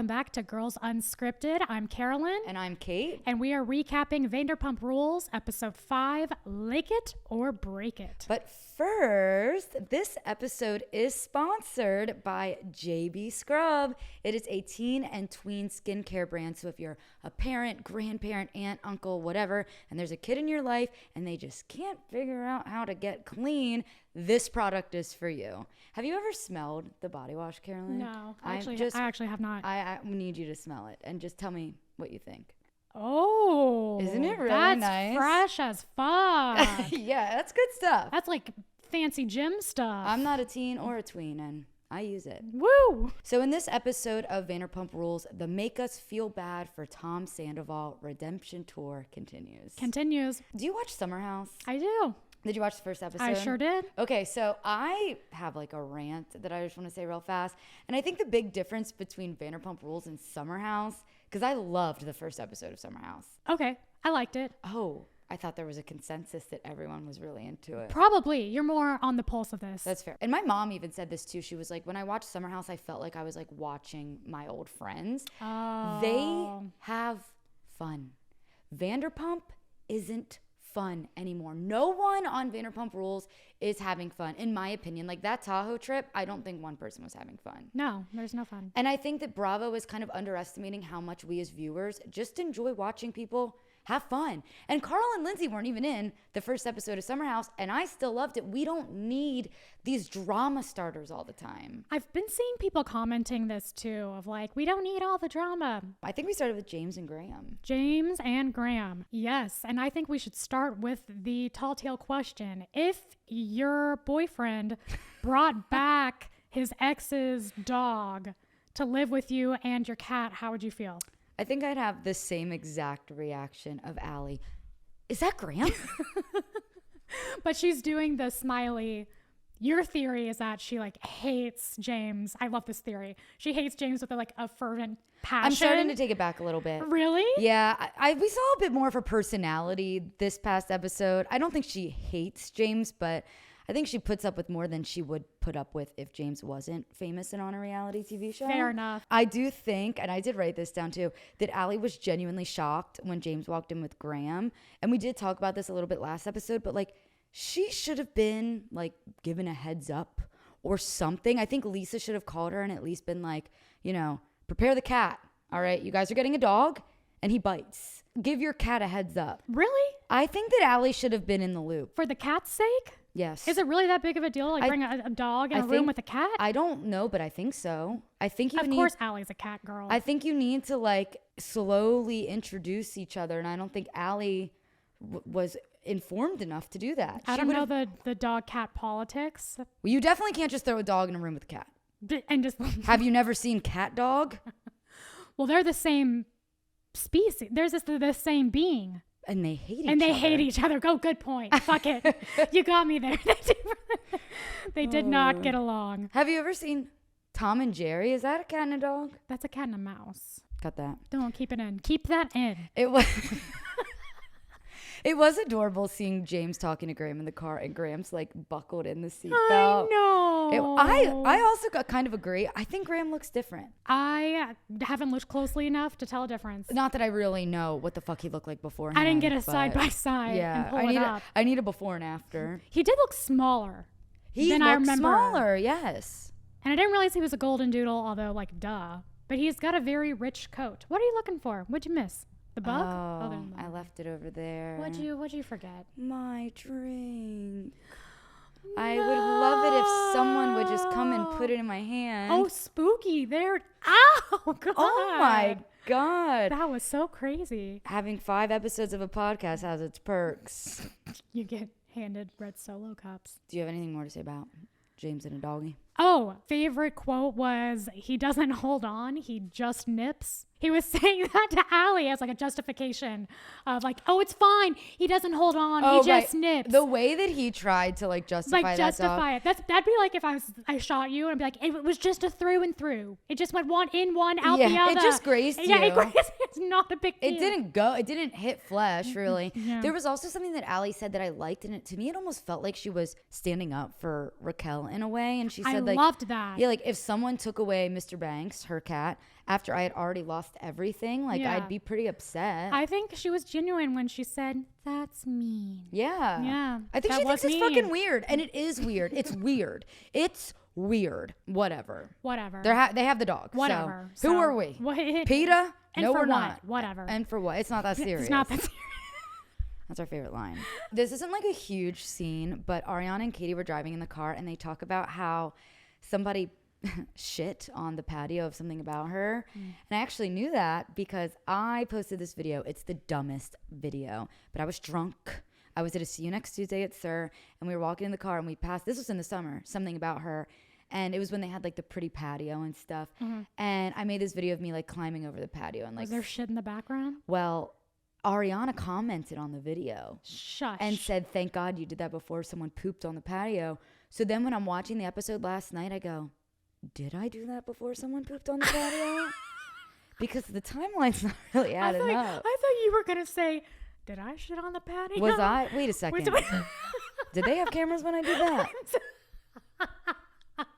welcome back to Girls Unscripted. I'm Carolyn. And I'm Kate. And we are recapping Vanderpump Rules, episode 5, Lick It or Break It. But first, this episode is sponsored by JB Scrub. It is a teen and tween skincare brand. So if you're a parent, grandparent, aunt, uncle, whatever, and there's a kid in your life and they just can't figure out how to get clean, this product is for you. Have you ever smelled the body wash, Carolyn? No, I actually have not. I need you to smell it and just tell me what you think. Oh, isn't it really that's nice? Fresh as fuck. Yeah, that's good stuff. That's like fancy gym stuff. I'm not a teen or a tween, and I use it. Woo! So in this episode of Vanderpump Rules, the Make Us Feel Bad for Tom Sandoval redemption tour continues. Do you watch Summer House? I do. Did you watch the first episode? I sure did. Okay, so I have like a rant that I just want to say real fast. And I think the big difference between Vanderpump Rules and Summer House, because I loved the first episode of Summer House. Okay, I liked it. Oh, I thought there was a consensus that everyone was really into it. Probably. You're more on the pulse of this. That's fair. And my mom even said this too. She was like, when I watched Summer House, I felt like I was like watching my old friends. Oh. They have fun. Vanderpump isn't fun anymore. No one on Vanderpump Rules is having fun, in my opinion. Like that Tahoe trip, I don't think one person was having fun. No, there's no fun. And I think that Bravo is kind of underestimating how much we as viewers just enjoy watching people have fun. And Carl and Lindsay weren't even in the first episode of Summer House, and I still loved it. We don't need these drama starters all the time. I've been seeing people commenting this too, of like, we don't need all the drama. I think we started with James and Graham. James and Graham, yes. And I think we should start with the tall tale question. If your boyfriend brought back his ex's dog to live with you and your cat, how would you feel? I think I'd have the same exact reaction of Allie. Is that Graham? But she's doing the smiley. Your theory is that she like hates James. I love this theory. She hates James with like a fervent passion. I'm starting to take it back a little bit. Really? Yeah. We saw a bit more of her personality this past episode. I don't think she hates James, but I think she puts up with more than she would put up with if James wasn't famous and on a reality TV show. Fair enough. I do think, and I did write this down too, that Allie was genuinely shocked when James walked in with Graham. And we did talk about this a little bit last episode, but like she should have been like given a heads up or something. I think Lisa should have called her and at least been like, you know, prepare the cat. All right, you guys are getting a dog and he bites. Give your cat a heads up. Really? I think that Allie should have been in the loop. For the cat's sake? Yes. Is it really that big of a deal? Like bring a dog in a room with a cat? I don't know, but I think so. I think you Of course Allie's a cat girl. I think you need to like slowly introduce each other. And I don't think Allie was informed enough to do that. I don't know the dog cat politics. Well, you definitely can't just throw a dog in a room with a cat. And just Have you never seen cat dog? Well, they're the same species. There's the same being. And they hate each other. And they hate each other. Go, good point. Fuck it. You got me there. They did not get along. Have you ever seen Tom and Jerry? Is that a cat and a dog? That's a cat and a mouse. Cut that. Don't keep it in. Keep that in. It was... It was adorable seeing James talking to Graham in the car and Graham's like buckled in the seatbelt. I know. I also kind of agree. I think Graham looks different. I haven't looked closely enough to tell a difference. Not that I really know what the fuck he looked like beforehand. I didn't get a side by side. Yeah, and I need a before and after. He did look smaller. He looked smaller, yes. And I didn't realize he was a golden doodle, although like duh. But he's got a very rich coat. What are you looking for? What'd you miss? The bug? Oh, I left it over there. What'd you forget? My drink. No. I would love it if someone would just come and put it in my hand. Oh, spooky. There. Ow, God. Oh, my God. That was so crazy. Having 5 episodes of a podcast has its perks. You get handed red Solo cups. Do you have anything more to say about James and a doggy? Oh, favorite quote was, he doesn't hold on, he just nips. He was saying that to Allie as like a justification of like, oh, it's fine. He doesn't hold on. He just nips. The way that he tried to like justify it. That'd be like if I shot you and I'd be like, it was just a through and through. It just went one in, one out the other. It just grazed you. Yeah, it grazed. It's not a big deal. It didn't hit flesh really. Yeah. There was also something that Allie said that I liked, and to me it almost felt like she was standing up for Raquel in a way. And she said said, like, loved that. Yeah, like if someone took away Mr. Banks, her cat, after I had already lost everything, like Yeah. I'd be pretty upset. I think she was genuine when she said, "That's mean." Yeah. Yeah, I think that she was thinks it's mean. fucking weird. And it is weird. It's weird. It's weird. Whatever. Whatever. They have the dog. Whatever. So, who So, are we? what- PETA? And No, for we're what? not. Whatever. And for what? It's not that serious. It's not that serious. That's our favorite line. This isn't like a huge scene, but Ariana and Katie were driving in the car and they talk about how somebody shit on the patio of something about her. And I actually knew that because I posted this video. It's the dumbest video, but I was drunk. I was at a See You Next Tuesday at Sir, and we were walking in the car and we passed, this was in the summer, something about her. And it was when they had like the pretty patio and stuff. And I made this video of me like climbing over the patio and like, Was there shit in the background? well, Ariana commented on the video Shush. and said, "Thank God you did that before someone pooped on the patio." So then when I'm watching the episode last night, I go, did I do that before someone pooped on the patio? Because the timeline's not really adding up. I thought you were going to say, did I shit on the patio? Was I? Wait a second. Wait. Did they have cameras when I did that?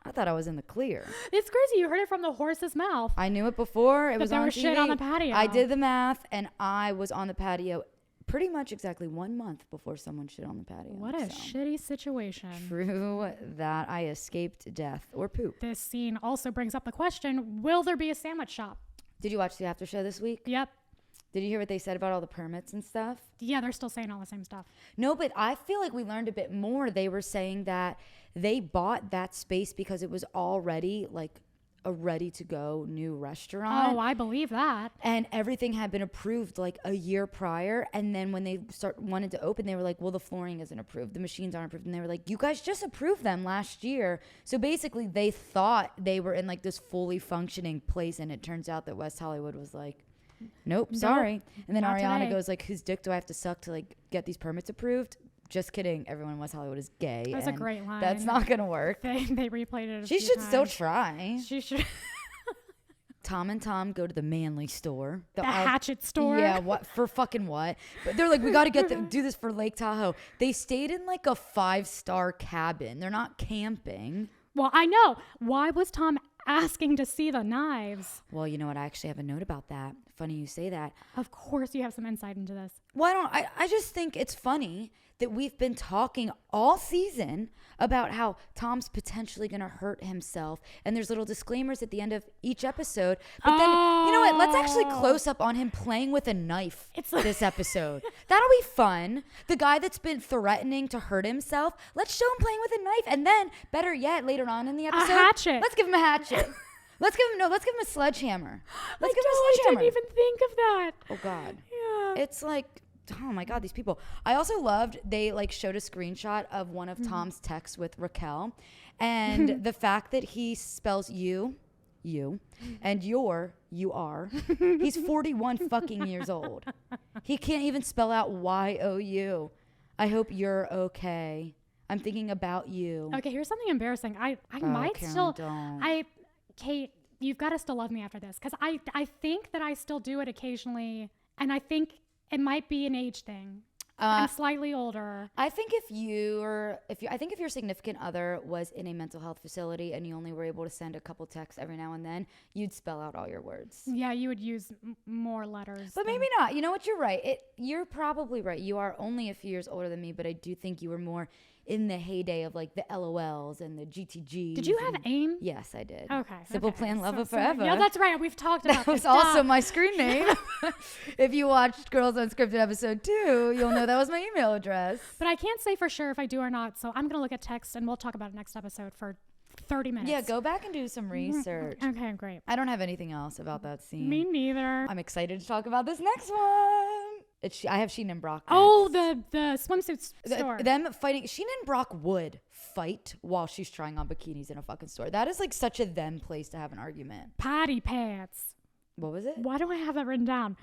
I thought I was in the clear. It's crazy. You heard it from the horse's mouth. I knew it before. It was there on was TV. shit on the patio. I did the math, and I was on the patio pretty much exactly 1 month before someone shit on the patio. What a shitty situation. True that I escaped death or poop. This scene also brings up the question, will there be a sandwich shop? Did you watch the after show this week? Yep. Did you hear what they said about all the permits and stuff? Yeah, they're still saying all the same stuff. No, but I feel like we learned a bit more. They were saying that they bought that space because it was already like a ready to go new restaurant. Oh, I believe that. And everything had been approved like a year prior. And then when they wanted to open, they were like, well, the flooring isn't approved. The machines aren't approved. And they were like, you guys just approved them last year. So basically they thought they were in like this fully functioning place. And it turns out that West Hollywood was like, nope, sorry. And then not Ariana today. goes like, whose dick do I have to suck to like get these permits approved? Just kidding. Everyone in West Hollywood is gay. That's a and great line. That's not going to work. They replayed it a She few should still times. try. She should. Tom and Tom go to the Manly store. The Hatchet store. Yeah, what for fucking what? But they're like, we got to do this for Lake Tahoe. They stayed in like a 5-star cabin. They're not camping. Well, I know. Why was Tom asking to see the knives? Well, you know what? I actually have a note about that. Funny you say that. Of course you have some insight into this. Well, I just think it's funny that we've been talking all season about how Tom's potentially going to hurt himself. And there's little disclaimers at the end of each episode. But then, you know what? Let's actually close up on him playing with a knife this episode. That'll be fun. The guy that's been threatening to hurt himself, let's show him playing with a knife. And then, better yet, later on in the episode, hatchet. Let's give him a hatchet. Let's give him a sledgehammer. Let's give him a I sledgehammer. didn't even think of that. Oh, God. Yeah. It's like, oh my God, these people. I also loved, they like showed a screenshot of one of Tom's texts with Raquel. And the fact that he spells you, and you are. He's 41 fucking years old. He can't even spell out Y-O-U. I hope you're okay. I'm thinking about you. Okay, here's something embarrassing. I might Karen, still. don't. Kate, you've got to still love me after this, because I think that I still do it occasionally, and I think it might be an age thing. I'm slightly older. I think if your significant other was in a mental health facility and you only were able to send a couple texts every now and then, you'd spell out all your words. Yeah, you would use more letters. But maybe not. You know what? You're right. You're probably right. You are only a few years older than me, but I do think you were more in the heyday of like the LOLs and the GTGs. Did you have AIM? Yes, I did. Okay. Simple Plan Love of Forever. Yeah, that's right. We've talked about That was this. also my screen name. If you watched Girls Unscripted episode 2, you'll know that was my email address. But I can't say for sure if I do or not, so I'm going to look at text and we'll talk about it next episode for 30 minutes. Yeah, go back and do some research. Okay, great. I don't have anything else about that scene. Me neither. I'm excited to talk about this next one. I have Scheana and Brock. Oh, next. the swimsuit store. Them fighting. Scheana and Brock would fight while she's trying on bikinis in a fucking store. That is like such a them place to have an argument. Potty pants. What was it? Why do I have that written down?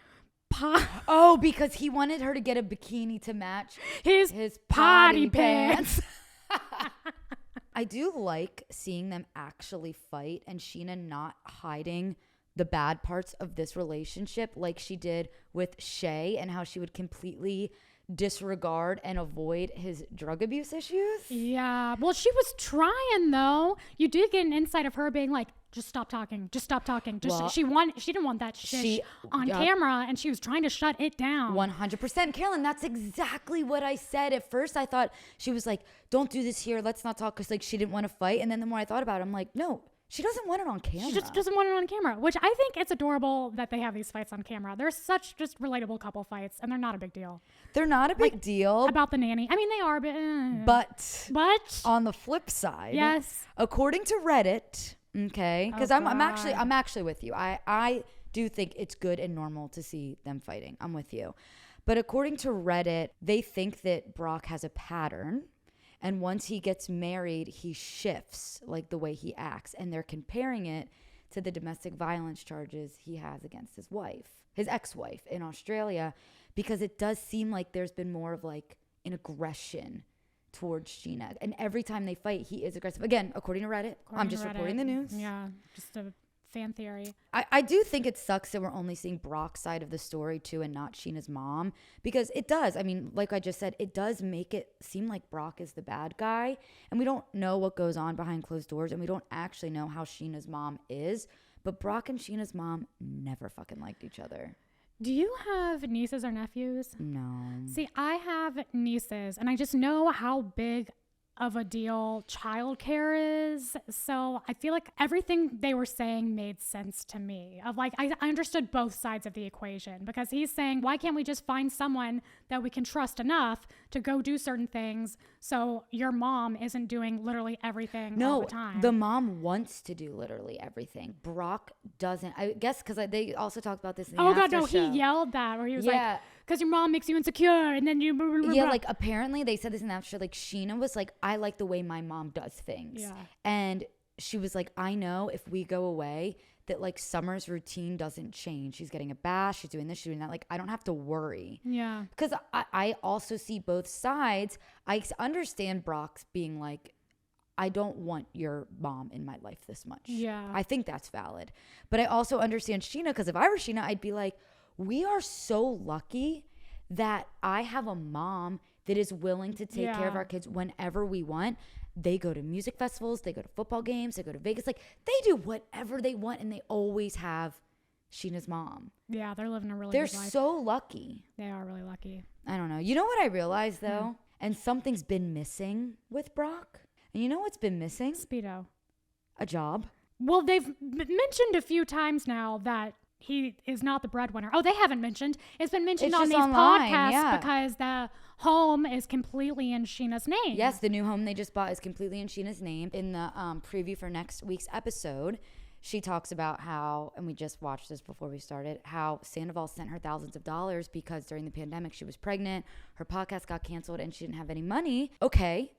Oh, because he wanted her to get a bikini to match His potty pants. I do like seeing them actually fight and Scheana not hiding the bad parts of this relationship like she did with Shay, and how she would completely disregard and avoid his drug abuse issues. Yeah. Well, she was trying though. You did get an insight of her being like, just stop talking. Just stop talking. Just Well, she didn't want that shit on camera, and she was trying to shut it down. 100%. Carolyn, that's exactly what I said. At first, I thought she was like, don't do this here. Let's not talk, because like she didn't want to fight. And then the more I thought about it, I'm like, no, she doesn't want it on camera. She just doesn't want it on camera, which I think it's adorable that they have these fights on camera. They're such just relatable couple fights, and they're not a big deal. They're not a big deal. About the nanny. I mean, they are, but But on the flip side, yes, according to Reddit, okay, because I'm actually with you. I do think it's good and normal to see them fighting. I'm with you. But according to Reddit, they think that Brock has a pattern. And once he gets married, he shifts like the way he acts. And they're comparing it to the domestic violence charges he has against his ex-wife in Australia, because it does seem like there's been more of like an aggression towards Scheana. And every time they fight, he is aggressive. Again, according to Reddit. I'm just reporting the news. Yeah, just a fan theory. I do think it sucks that we're only seeing Brock's side of the story too, and not Sheena's mom, because it does. I mean, like I just said, it does make it seem like Brock is the bad guy, and we don't know what goes on behind closed doors, and we don't actually know how Sheena's mom is. But Brock and Sheena's mom never fucking liked each other. Do you have nieces or nephews? No. See, I have nieces, and I just know how big of a deal childcare is. So I feel like everything they were saying made sense to me. Of like, I understood both sides of the equation, because he's saying, why can't we just find someone that we can trust enough to go do certain things, so your mom isn't doing literally everything all the time? No, the mom wants to do literally everything. Brock doesn't. I guess because they also talked about this in the after show. He yelled that, where he was like, because your mom makes you insecure, and then you blah, blah, blah, yeah, blah. like apparently they said this in the after show. Like Scheana was like, I like the way my mom does things. Yeah. And she was like, I know if we go away that like Summer's routine doesn't change. She's getting a bath, she's doing this, she's doing that. Like, I don't have to worry. Yeah. Because I also see both sides. I understand Brock's being like, I don't want your mom in my life this much. Yeah. I think that's valid. But I also understand Scheana, because if I were Scheana, I'd be like, we are so lucky that I have a mom that is willing to take care of our kids whenever we want. They go to music festivals, they go to football games, they go to Vegas. Like, they do whatever they want, and they always have Sheena's mom. Yeah, they're living a really They're good life. so lucky. They are really lucky. I don't know. You know what I realized, though? And something's been missing with Brock. And you know what's been missing? Speedo. A job. Well, they've mentioned a few times now that he is not the breadwinner. Oh, they haven't mentioned. It's been mentioned on these online, podcasts because the home is completely in Sheena's name. Yes, the new home they just bought is completely in Sheena's name. In the preview for next week's episode, she talks about how, and we just watched this before we started, how Sandoval sent her thousands of dollars because during the pandemic she was pregnant, her podcast got canceled, and she didn't have any money. Okay,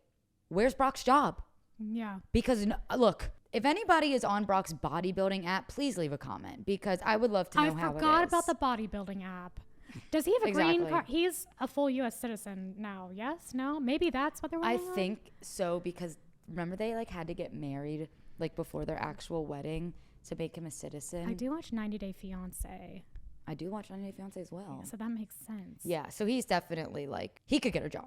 where's Brock's job? Yeah. Because, look, if anybody is on Brock's bodybuilding app, please leave a comment, because I would love to know how it is. I forgot about the bodybuilding app. Does he have a green card? He's a full U.S. citizen now. Yes? No? Maybe that's what they're waiting on? I think so, because remember they like had to get married like before their actual wedding to make him a citizen. I do watch 90 Day Fiancé. I do watch 90 Day Fiancé as well. Yeah, so that makes sense. Yeah, so he's definitely like, he could get a job.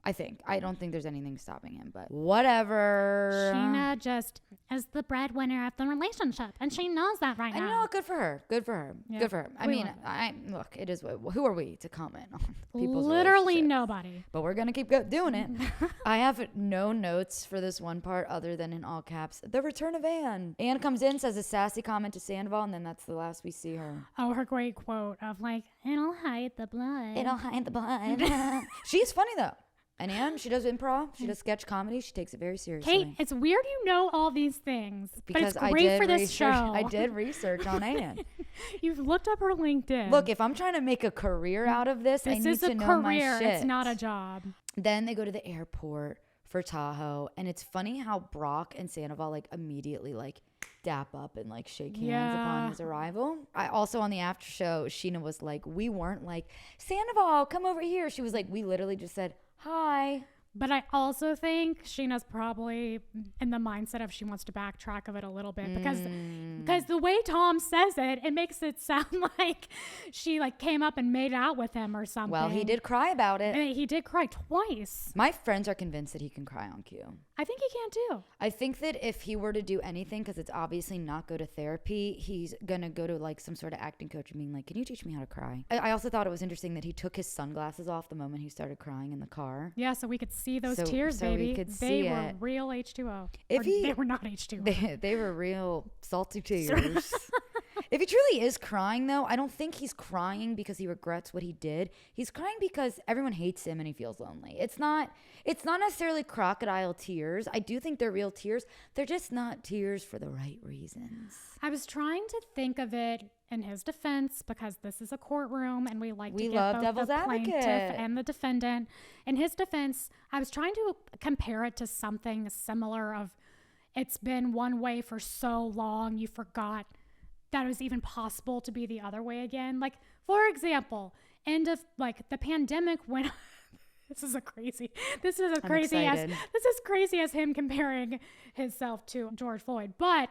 I think. I don't think there's anything stopping him, but whatever. Sheena just is the breadwinner of the relationship, and she knows that right now. And you know what? Good for her. Good for her. Yeah. Good for her. I mean, look, it is who are we to comment on people's literally relationships? Nobody. But we're going to keep doing it. I have no notes for this one part other than in all caps, the return of Anne. Anne comes in, says a sassy comment to Sandoval, and then that's the last we see her. Oh, her great quote of like, it'll hide the blood. It'll hide the blood. She's funny though. And Anne, she does improv, she does sketch comedy, she takes it very seriously. Kate, it's weird you know all these things, because but it's great for this show. I did research on Anne. You've looked up her LinkedIn. Look, if I'm trying to make a career out of this, I need to know my shit. It's not a job. Then they go to the airport for Tahoe, and it's funny how Brock and Sandoval like immediately like dap up and like shake hands upon his arrival. I also, on the after show, Scheana was like, we weren't like, Sandoval, come over here. She was like, we literally just said, hi. But I also think Scheana's probably in the mindset of she wants to backtrack of it a little bit because the way Tom says it, it makes it sound like she like came up and made out with him or something. Well, he did cry about it. And he did cry twice. My friends are convinced that he can cry on cue. I think he can too. I think that if he were to do anything, because it's obviously not go to therapy, he's going to go to like some sort of acting coach and being like, can you teach me how to cry? I also thought it was interesting that he took his sunglasses off the moment he started crying in the car. Yeah, so we could see those tears, baby. They were real H2O. They were not H2O. They were real salty tears. If he truly is crying, though, I don't think he's crying because he regrets what he did. He's crying because everyone hates him and he feels lonely. It's not necessarily crocodile tears. I do think they're real tears. They're just not tears for the right reasons. I was trying to think of it in his defense because this is a courtroom and we love both devil's the plaintiff advocate and the defendant. In his defense, I was trying to compare it to something similar of it's been one way for so long you forgot that it was even possible to be the other way again. Like, for example, end of like the pandemic when this is crazy as him comparing himself to George Floyd. But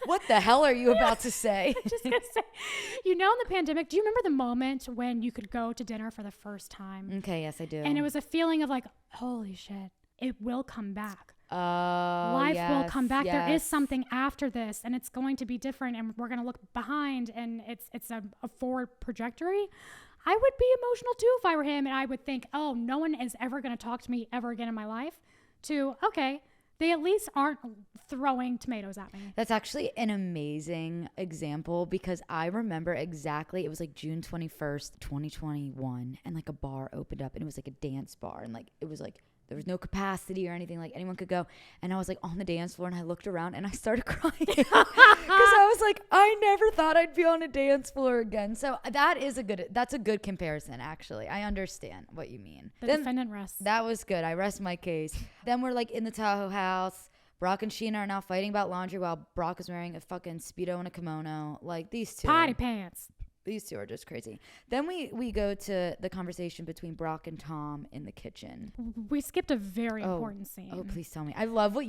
what the hell are you about to say? I'm just gonna say, in the pandemic, do you remember the moment when you could go to dinner for the first time? Okay, yes, I do. And it was a feeling of like, holy shit, it will come back. Life will come back. Yes. There is something after this and it's going to be different and we're going to look behind and it's a forward trajectory. I would be emotional too if I were him and I would think, oh, no one is ever going to talk to me ever again in my life, to, okay, they at least aren't throwing tomatoes at me. That's actually an amazing example because I remember exactly, it was like June 21st, 2021 and like a bar opened up and it was like a dance bar and like it was like there was no capacity or anything, like anyone could go. And I was like on the dance floor and I looked around and I started crying because I was like, I never thought I'd be on a dance floor again. So that's a good comparison, actually. I understand what you mean. The defendant rests. That was good. I rest my case. Then we're like in the Tahoe house. Brock and Scheana are now fighting about laundry while Brock is wearing a fucking Speedo and a kimono. Like these two. Potty pants. These two are just crazy. Then we go to the conversation between Brock and Tom in the kitchen. We skipped a very important scene. Oh, please tell me. I love I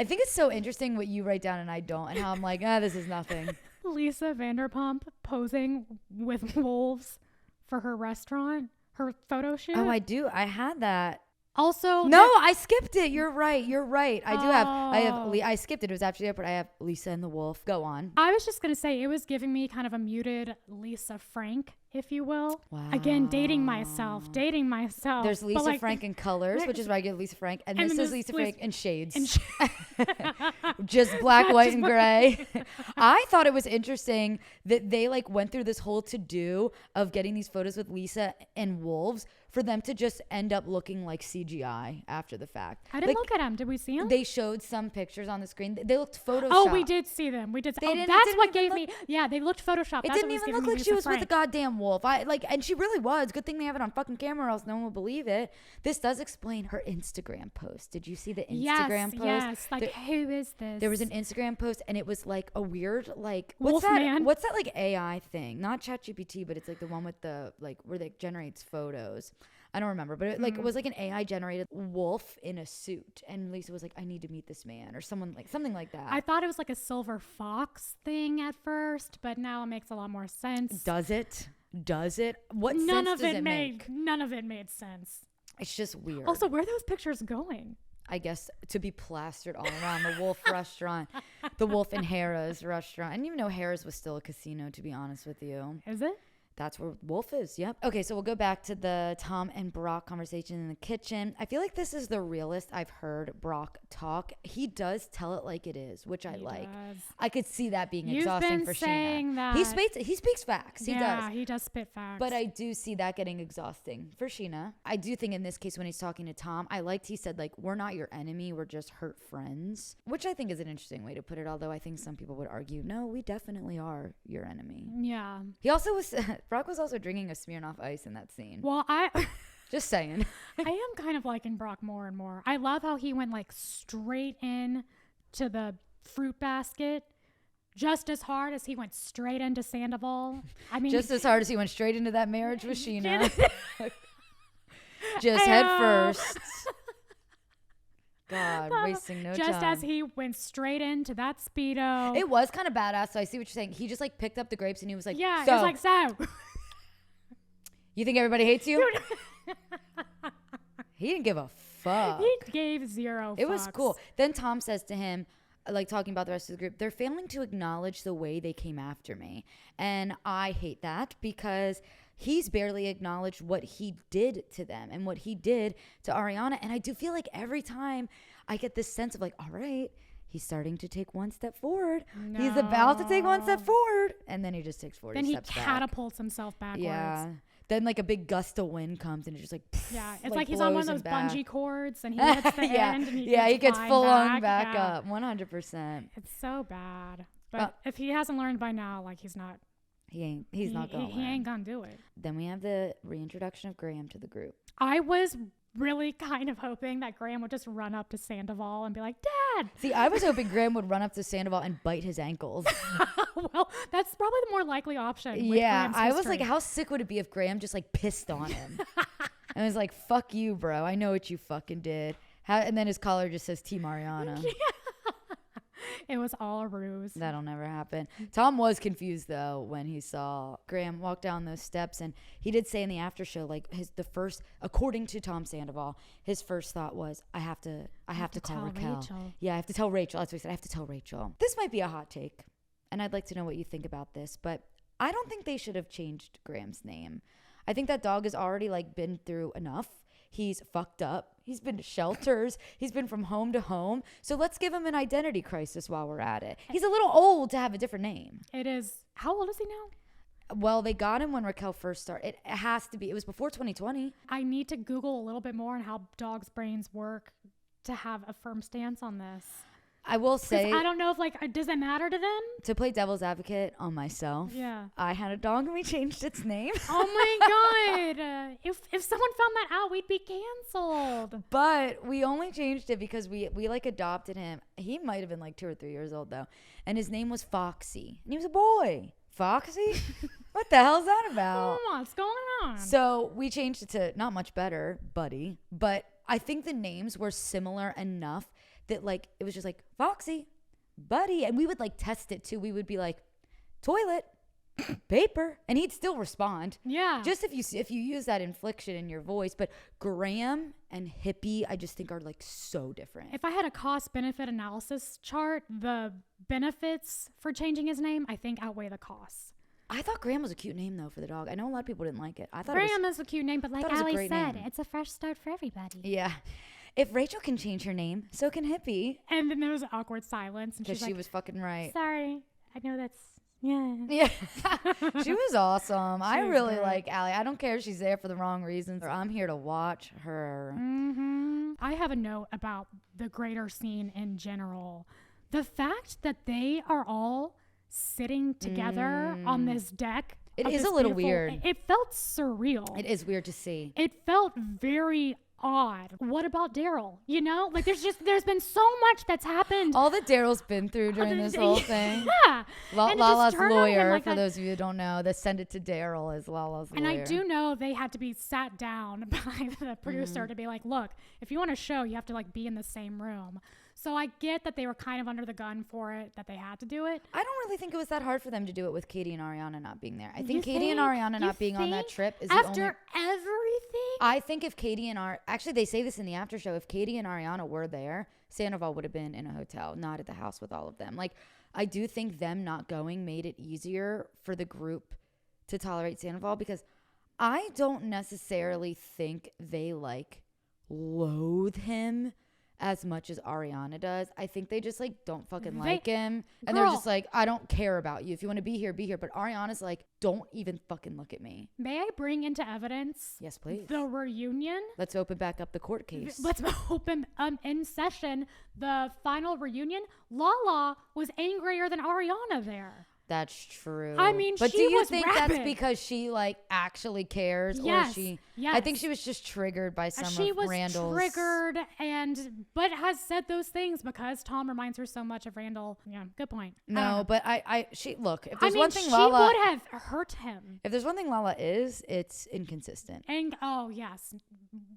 think it's so interesting what you write down and I don't, and how I'm like, this is nothing. Lisa Vanderpump posing with wolves for her restaurant, her photo shoot. Oh, I do. I had that. Also, no, I skipped it. You're right. I skipped it. It was after the airport. I have Lisa and the wolf. Go on. I was just going to say, it was giving me kind of a muted Lisa Frank, if you will. Wow. Again, dating myself. There's Lisa Frank in colors, which is regular Lisa Frank. And this is Lisa Frank in shades. Just black, white, and gray. I thought it was interesting that they like went through this whole to-do of getting these photos with Lisa and wolves for them to just end up looking like CGI after the fact. I didn't look at them. Did we see them? They showed some pictures on the screen. They looked photoshopped. Oh, we did see them. We did. That's what gave me. Yeah, they looked photoshopped. It didn't even look like she was with a goddamn wolf. And she really was. Good thing they have it on fucking camera, or else no one will believe it. This does explain her Instagram post. Did you see the Instagram post? Yes. Like, who is this? There was an Instagram post, and it was like a weird wolf man. What's that like AI thing? Not ChatGPT, but it's like the one with the like where it generates photos. I don't remember, but it was like an AI generated wolf in a suit, and Lisa was like, "I need to meet this man," or something like that. I thought it was like a silver fox thing at first, but now it makes a lot more sense. Does it? What sense does it make? None of it made sense. It's just weird. Also, where are those pictures going? I guess to be plastered all around the Wolf restaurant, the Wolf in Harrah's restaurant. I didn't even know Harrah's was still a casino, to be honest with you. Is it? That's where Wolf is. Yep. Okay, so we'll go back to the Tom and Brock conversation in the kitchen. I feel like this is the realest I've heard Brock talk. He does tell it like it is, which I like. Does. I could see that being exhausting for Scheana. That. He speaks facts. He does spit facts. But I do see that getting exhausting for Scheana. I do think in this case when he's talking to Tom, I liked he said like, we're not your enemy, we're just hurt friends, which I think is an interesting way to put it, although I think some people would argue, no, we definitely are your enemy. Yeah. He also was Brock was also drinking a Smirnoff Ice in that scene. Well, just saying. I am kind of liking Brock more and more. I love how he went like straight in to the fruit basket just as hard as he went straight into Sandoval. I mean, just as hard as he went straight into that marriage with Scheana. Just head first. God, wasting no Just time. as he went straight into that Speedo. It was kind of badass, so I see what you're saying. He just like picked up the grapes and he was like, yeah, so, it was like, so. You think everybody hates you? He didn't give a fuck. He gave zero fucks. It was cool. Then Tom says to him, like talking about the rest of the group, they're failing to acknowledge the way they came after me. And I hate that because he's barely acknowledged what he did to them and what he did to Ariana. And I do feel like every time I get this sense of like, all right, he's starting to take one step forward. No. He's about to take one step forward. And then he just takes 40 then steps he back. catapults himself backwards. Yeah. Then like a big gust of wind comes and it's just like, yeah, it's like he's on one of those blows him bungee back. cords and he hits the end and he gets full on back yeah. up 100%. It's so bad. But if he hasn't learned by now, like he's not not going to he ain't gonna do it. Then we have the reintroduction of Graham to the group. I was really kind of hoping that Graham would just run up to Sandoval and be like, Dad. See, I was hoping Graham would run up to Sandoval and bite his ankles. Well, that's probably the more likely option. Yeah, Graham's I was history. like, how sick would it be if Graham just like pissed on him? And was like, fuck you, bro. I know what you fucking did. And then his collar just says Team Ariana. It was all a ruse. That'll never happen. Tom was confused though when he saw Graham walk down those steps, and he did say in the after show, like according to Tom Sandoval, his first thought was, I have to call Raquel. Rachel. Yeah, I have to tell Rachel. That's what he said. I have to tell Rachel. This might be a hot take, and I'd like to know what you think about this, but I don't think they should have changed Graham's name. I think that dog has already like been through enough. He's fucked up. He's been to shelters. He's been from home to home. So let's give him an identity crisis while we're at it. He's a little old to have a different name. It is. How old is he now? Well, they got him when Raquel first started. It has to be. It was before 2020. I need to Google a little bit more on how dogs' brains work to have a firm stance on this. I will say, I don't know if like, does it matter to them? to play devil's advocate on myself, Yeah. I had a dog and we changed its name. Oh my God. If someone found that out, we'd be canceled. But we only changed it because we like adopted him. He might have been like 2 or 3 years old though. And his name was Foxy. And he was a boy. Foxy? What the hell's that about? What's going on? So we changed it to not much better, Buddy. But I think the names were similar enough that like it was just like Foxy, Buddy, and we would like test it too. We would be like toilet, paper, and he'd still respond. Yeah. Just if you use that inflection in your voice. But Graham and Hippie, I just think are like so different. If I had a cost benefit analysis chart, the benefits for changing his name, I think outweigh the costs. I thought Graham was a cute name though for the dog. I know a lot of people didn't like it. I thought Graham is a cute name, but like thought it was a Ali great said, name. it's a fresh start for everybody. Yeah. If Rachel can change her name, so can Hippie. And then there was awkward silence, and Because she's she like, was fucking right. sorry, I know that's, yeah. Yeah. She was awesome. I was really great. like Allie. I don't care if she's there for the wrong reasons. I'm here to watch her. I have a note about the greater scene in general. The fact that they are all sitting together on this deck. It of is this a little beautiful- weird. It felt surreal. It is weird to see. It felt very odd. What about Daryl? You know, like there's been so much that's happened. All that Daryl's been through during this whole thing. Yeah. And to just Lala's turn on him lawyer, like for that- those of you who don't know, that send it to Daryl is Lala's lawyer. And I do know they had to be sat down by the producer to be like, look, if you want a show, you have to like be in the same room. So I get that they were kind of under the gun for it, that they had to do it. I don't really think it was that hard for them to do it with Katie and Ariana not being there. I You think Katie and think? Ariana You not being on that think? trip is After the only... everything? I think if Katie and actually they say this in the after show, if Katie and Ariana were there, Sandoval would have been in a hotel, not at the house with all of them. Like, I do think them not going made it easier for the group to tolerate Sandoval, because I don't necessarily think they like loathe him as much as Ariana does. I think they just like don't fucking like him, and they're just like, I don't care about you. If you want to be here, be here. But Ariana's like, don't even fucking look at me. May I bring into evidence Yes, please. the reunion? Let's open back up the court case. Let's open in session the final reunion. Lala was angrier than Ariana there. That's true. I mean, but she do you was think rabid. that's because she like actually cares, Yes, or she? yes. I think she was just triggered by some She of was Randall's. triggered but has said those things because Tom reminds her so much of Randall. Yeah, good point. I don't No, know. but she look. If I there's mean, one thing she Lala, would have hurt him. if there's one thing Lala is, it's inconsistent. And oh yes,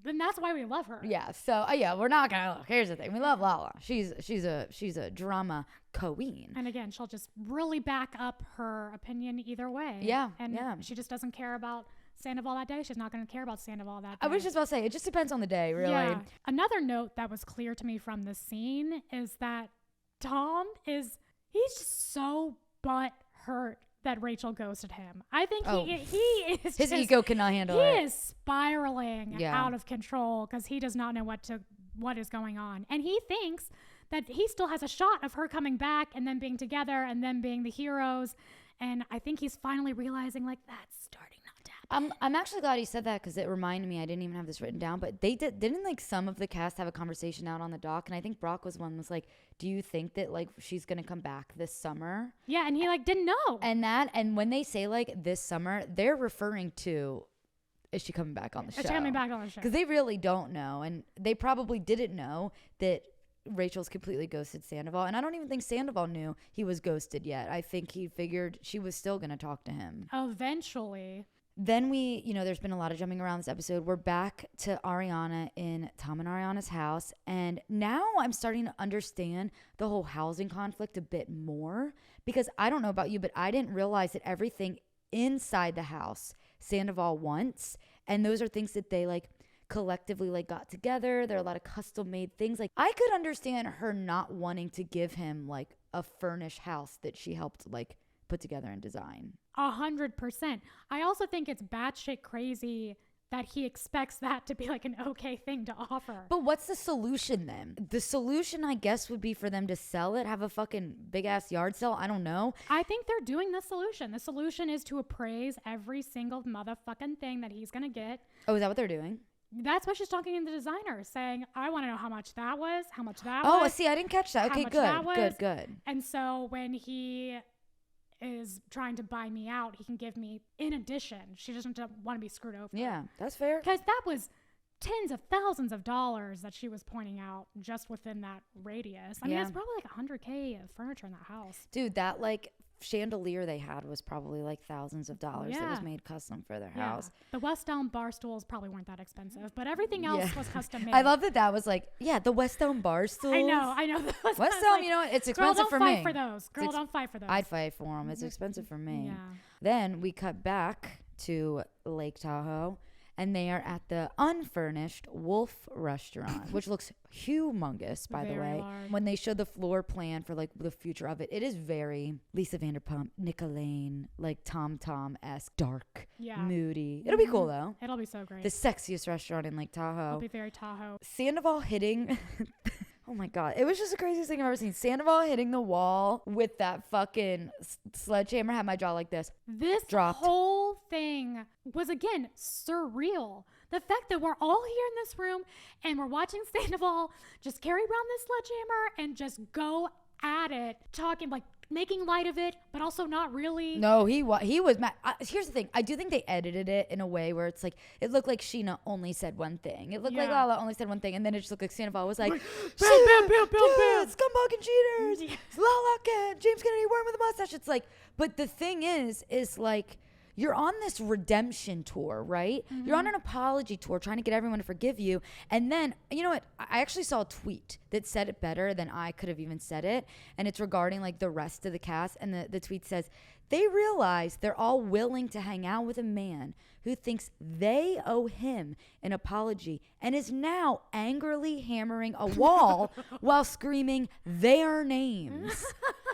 and that's why we love her. Yeah. So yeah, we're not gonna look. Here's the thing: we love Lala. She's a drama queen. And again, she'll just really back up her opinion either way. Yeah. And yeah. she just doesn't care about Sandoval that day. She's not going to care about Sandoval that day. I was just about to say, it just depends on the day, really. Yeah. Another note that was clear to me from this scene is that Tom he's just so butthurt that Rachel ghosted him. I think he is his ego cannot handle it. He is spiraling out of control because he does not know what is going on. And he thinks that he still has a shot of her coming back and then being together and then being the heroes. And I think he's finally realizing like that's starting not to happen. I'm actually glad he said that because it reminded me, I didn't even have this written down, but they didn't like some of the cast have a conversation out on the dock, and I think Brock was like, do you think that like she's gonna come back this summer? Yeah, and he like didn't know. And when they say like this summer, they're referring to, is she coming back on the show? Is she coming back on the show? Because they really don't know, and they probably didn't know that Rachel's completely ghosted Sandoval, and I don't even think Sandoval knew he was ghosted yet. I think he figured she was still gonna talk to him Eventually. Then there's been a lot of jumping around this episode. We're back to Ariana in Tom and Ariana's house, and now I'm starting to understand the whole housing conflict a bit more, because I don't know about you, but I didn't realize that everything inside the house Sandoval wants, and those are things that they like collectively like got together. There are a lot of custom made things. Like I could understand her not wanting to give him like a furnished house that she helped like put together and design. 100%. I also think it's batshit crazy that he expects that to be like an okay thing to offer. But what's the solution then? The solution, I guess, would be for them to sell it, have a fucking big ass yard sale. I don't know. I think they're doing the solution. The solution is to appraise every single motherfucking thing that he's gonna get. Oh, is that what they're doing? That's what she's talking to the designer, saying, I want to know how much that was, how much that was. was. Oh, see, I didn't catch that. Okay, good. And so when he is trying to buy me out, he can give me in addition. She doesn't want to be screwed over. Yeah, that's fair. Because that was tens of thousands of dollars that she was pointing out just within that radius. I mean, it's probably like $100K of furniture in that house. Dude, that like chandelier they had was probably like thousands of dollars. It was made custom for their house. The West Elm bar stools probably weren't that expensive, but everything else was custom made. I love that was like, the West Elm bar stools. I know. West Elm, like, it's expensive for me. Girl, don't fight for those. I'd fight for them. It's expensive for me. Yeah. Then we cut back to Lake Tahoe, and they are at the unfurnished Wolf restaurant, which looks humongous, by the way. Large. When they show the floor plan for like the future of it, it is very Lisa Vanderpump, Nicolaine, like Tom-Tom-esque, dark, moody. It'll be cool though. It'll be so great. The sexiest restaurant in Lake Tahoe. It'll be very Tahoe. Sandoval hitting... Oh my God. It was just the craziest thing I've ever seen. Sandoval hitting the wall with that fucking sledgehammer had my jaw like this. This dropped. Whole thing was, again, surreal. The fact that we're all here in this room and we're watching Sandoval just carry around this sledgehammer and just go at it, talking, like, making light of it, but also not really. No, he was mad. Here's the thing. I do think they edited it in a way where it's like, it looked like Scheana only said one thing. It looked like Lala only said one thing. And then it just looked like Sandoval was like, bam, scumbag and cheaters. Lala, James Kennedy, worm with a mustache. It's like, but the thing is like, you're on this redemption tour, right? Mm-hmm. You're on an apology tour trying to get everyone to forgive you. And then, you know what? I actually saw a tweet that said it better than I could have even said it. And it's regarding like the rest of the cast. And the tweet says, they realize they're all willing to hang out with a man who thinks they owe him an apology and is now angrily hammering a wall while screaming their names.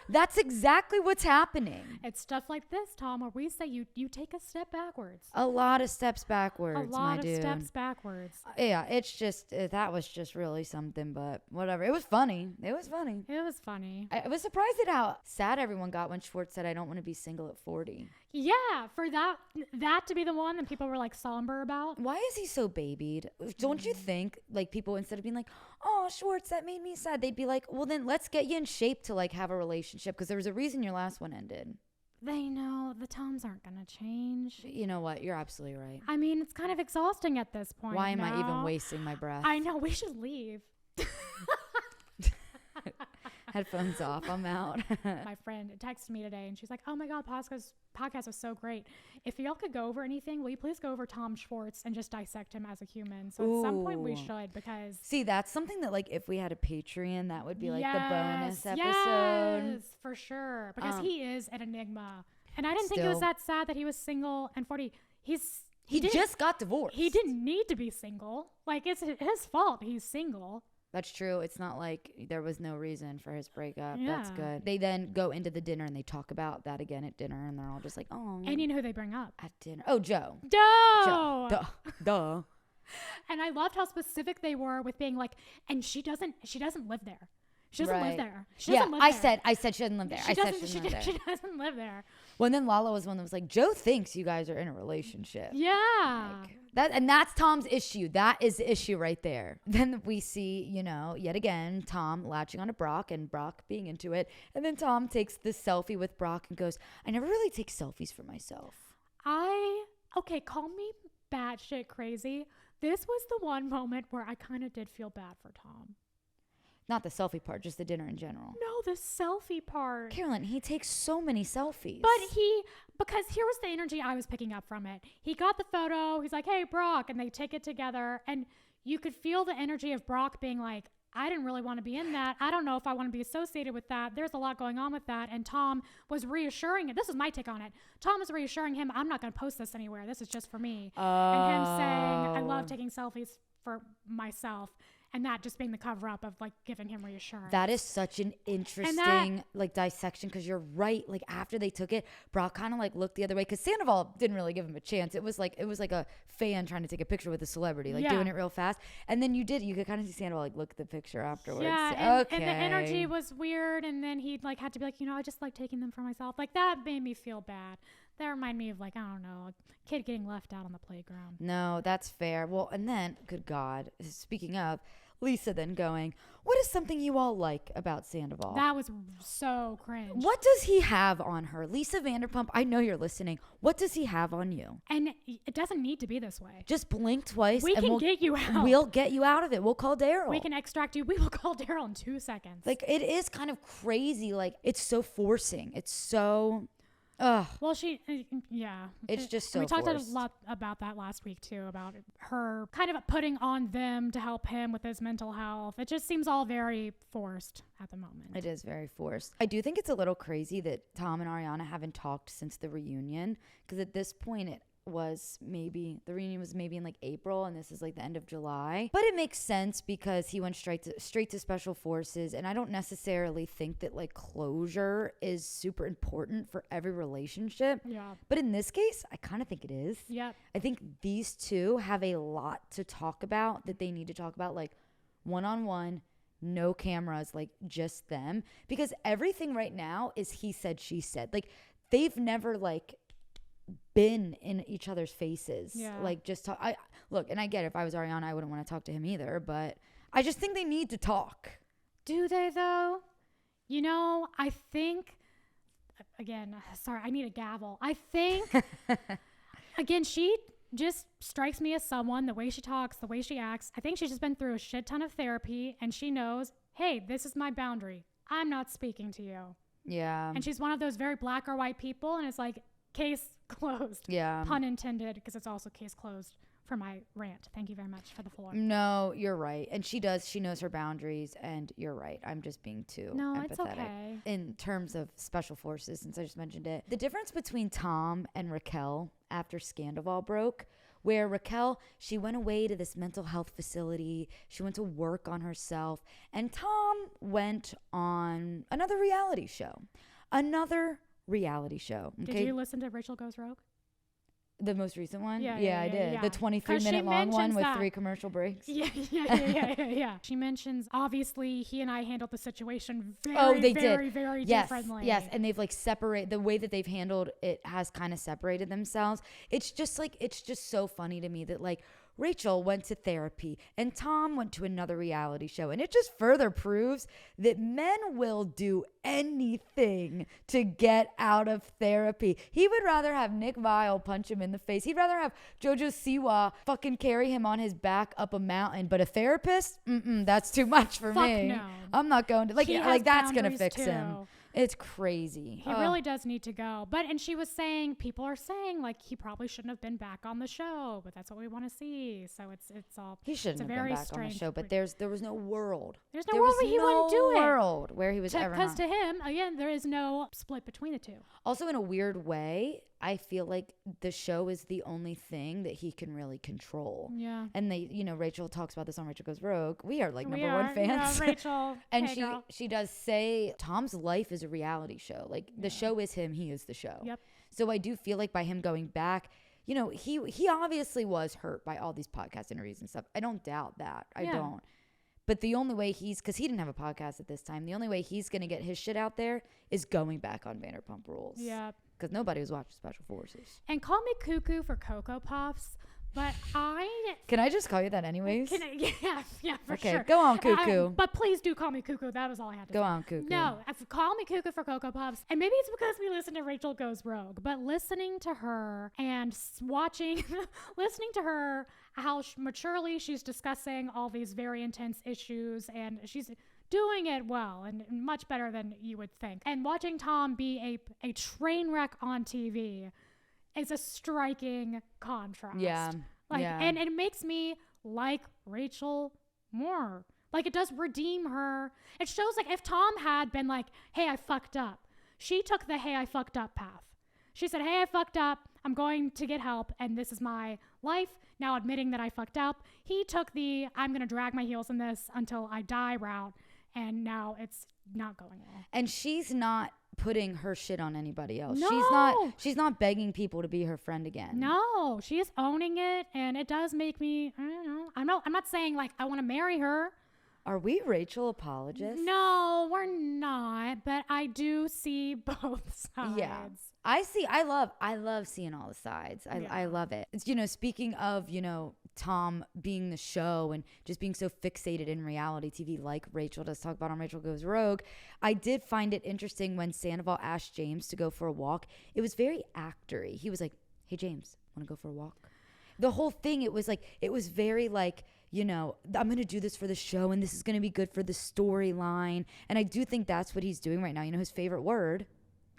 That's exactly what's happening. It's stuff like this, Tom, where we say you take a step backwards. A lot of steps backwards, my dude. Steps backwards. Yeah, it's just, that was just really something, but whatever. It was funny. I was surprised at how sad everyone got when Schwartz said, I don't want to be single at 40. Yeah, for that to be the one that people were like somber about. Why is he so babied? Don't you think like people, instead of being like, oh, Schwartz, that made me sad, they'd be like, well, then let's get you in shape to like have a relationship, because there was a reason your last one ended. They know the Toms aren't going to change. You know what? You're absolutely right. I mean, it's kind of exhausting at this point. Why am I even wasting my breath? I know. We should leave. Headphones off. I'm out. My friend texted me today and she's like, oh my God, podcast was so great. If y'all could go over anything, will you please go over Tom Schwartz and just dissect him as a human? So at some point we should, because see, that's something that like if we had a Patreon, that would be like the bonus episode. Yes, for sure. Because he is an enigma. And I didn't think it was that sad that he was single and 40. He just got divorced. He didn't need to be single. Like, it's his fault he's single. That's true. It's not like there was no reason for his breakup. Yeah. That's good. They then go into the dinner and they talk about that again at dinner, and they're all just like, oh. And you know who they bring up? At dinner. Oh, Joe. Joe. Duh. And I loved how specific they were with being like, and she doesn't live there. She doesn't live there. She doesn't live there. I said she doesn't live there. She doesn't live there. Well, and then Lala was one that was like, Joe thinks you guys are in a relationship. Yeah. And that's Tom's issue. That is the issue right there. Then we see, yet again, Tom latching onto Brock and Brock being into it. And then Tom takes this selfie with Brock and goes, I never really take selfies for myself. Okay, call me batshit crazy. This was the one moment where I kind of did feel bad for Tom. Not the selfie part, just the dinner in general. No, the selfie part. Carolyn, he takes so many selfies. But because here was the energy I was picking up from it. He got the photo. He's like, hey, Brock. And they take it together. And you could feel the energy of Brock being like, I didn't really want to be in that. I don't know if I want to be associated with that. There's a lot going on with that. And Tom was reassuring it. This is my take on it. Tom was reassuring him, I'm not going to post this anywhere. This is just for me. And him saying, I love taking selfies for myself. And that just being the cover up of like giving him reassurance. That is such an interesting like dissection, because you're right. Like after they took it, Brock kind of like looked the other way, because Sandoval didn't really give him a chance. It was like a fan trying to take a picture with a celebrity, like doing it real fast. And then you could kind of see Sandoval like look at the picture afterwards. Yeah, and the energy was weird. And then he like had to be like, I just like taking them for myself. Like that made me feel bad. That reminded me of like, I don't know, a kid getting left out on the playground. No, that's fair. Well, and then, good God, speaking of, Lisa then going, what is something you all like about Sandoval? That was so cringe. What does he have on her? Lisa Vanderpump, I know you're listening. What does he have on you? And it doesn't need to be this way. Just blink twice. We can get you out. We'll get you out of it. We'll call Daryl. We can extract you. We will call Daryl in 2 seconds. Like, it is kind of crazy. Like, it's so forcing. It's so... Ugh. Well, it's just so we talked a lot about that last week too, about her kind of putting on them to help him with his mental health. It just seems all very forced at the moment. It is very forced. I do think it's a little crazy that Tom and Ariana haven't talked since the reunion, because at this point the reunion was maybe in like April, and this is like the end of July. But it makes sense because he went straight to special forces, and I don't necessarily think that like closure is super important for every relationship. Yeah. But in this case, I kind of think it is. Yep. I think these two have a lot to talk about that they need to talk about, like one-on-one, no cameras, like just them, because everything right now is he said, she said. Like they've never like been in each other's faces. Yeah. Like just talk. Look, and I get it, if I was Ariana, I wouldn't want to talk to him either, but I just think they need to talk. Do they though? I think, again, sorry, I need a gavel. I think, again, she just strikes me as someone, the way she talks, the way she acts, I think she's just been through a shit ton of therapy, and she knows, hey, this is my boundary. I'm not speaking to you. Yeah. And she's one of those very black or white people, and it's like, case closed. Yeah. Pun intended, because it's also case closed for my rant. Thank you very much for the floor. No, you're right. And she knows her boundaries, and you're right. I'm just being too empathetic. It's okay. In terms of special forces, since I just mentioned it. The difference between Tom and Raquel after Sandoval broke, where Raquel, she went away to this mental health facility. She went to work on herself. And Tom went on another reality show. Okay? Did you listen to Rachel Goes Rogue? The most recent one? Yeah, I did. Yeah. The 23-minute long one with 3 commercial breaks. Yeah. She mentions, obviously, he and I handled the situation very differently. Yes, and they've like the way that they've handled it has kind of separated themselves. It's just so funny to me that like Rachel went to therapy and Tom went to another reality show. And it just further proves that men will do anything to get out of therapy. He would rather have Nick Vile punch him in the face. He'd rather have Jojo Siwa fucking carry him on his back up a mountain. But a therapist? That's too much for me. No. I'm not going to. Like that's going to fix too. him. It's crazy. He really does need to go. And she was saying, people are saying like he probably shouldn't have been back on the show, but that's what we want to see. So it's all. He shouldn't have been back on the show, but there was no world. There's no world where he wouldn't do it. World where he was ever. Because to him, again, there is no split between the two. Also, in a weird way, I feel like the show is the only thing that he can really control. Yeah. And Rachel talks about this on Rachel Goes Rogue. We are like number one Yeah, fans. Rachel. And hey, girl. she does say Tom's life is a reality show. Like the show is him, he is the show. Yep. So I do feel like by him going back, he obviously was hurt by all these podcast interviews and stuff. I don't doubt that. I don't. But the only way because he didn't have a podcast at this time, the only way he's going to get his shit out there is going back on Vanderpump Rules. Yeah. Because nobody was watching Special Forces. And call me cuckoo for Cocoa Puffs, but Can I just call you that anyways? Yeah, for sure. Okay, go on, cuckoo. But please do call me cuckoo. That was all I had to say. Go on, cuckoo. No, call me cuckoo for Cocoa Puffs. And maybe it's because we listen to Rachel Goes Rogue, but listening to her and listening to her, how maturely she's discussing all these very intense issues, and she's doing it well and much better than you would think. And watching Tom be a train wreck on TV is a striking contrast. Yeah. And it makes me like Rachel more. Like it does redeem her. It shows like if Tom had been like, hey, I fucked up. She took the hey, I fucked up path. She said, hey, I fucked up. I'm going to get help. And this is my life. Now admitting that I fucked up. He took the I'm going to drag my heels in this until I die route. And now it's not going well. And she's not putting her shit on anybody else. No. She's not begging people to be her friend again. No, she is owning it, and it does make me, I don't know. I'm not saying like I want to marry her. Are we Rachel apologists? No, we're not, but I do see both sides. Yeah. I love seeing all the sides. I love it. It's, speaking of, Tom being the show and just being so fixated in reality TV like Rachel does talk about on Rachel Goes Rogue, I did find it interesting when Sandoval asked James to go for a walk. It was very actory. He was like, hey, James, want to go for a walk? The whole thing, it was very like, I'm going to do this for the show and this is going to be good for the storyline. And I do think that's what he's doing right now. His favorite word,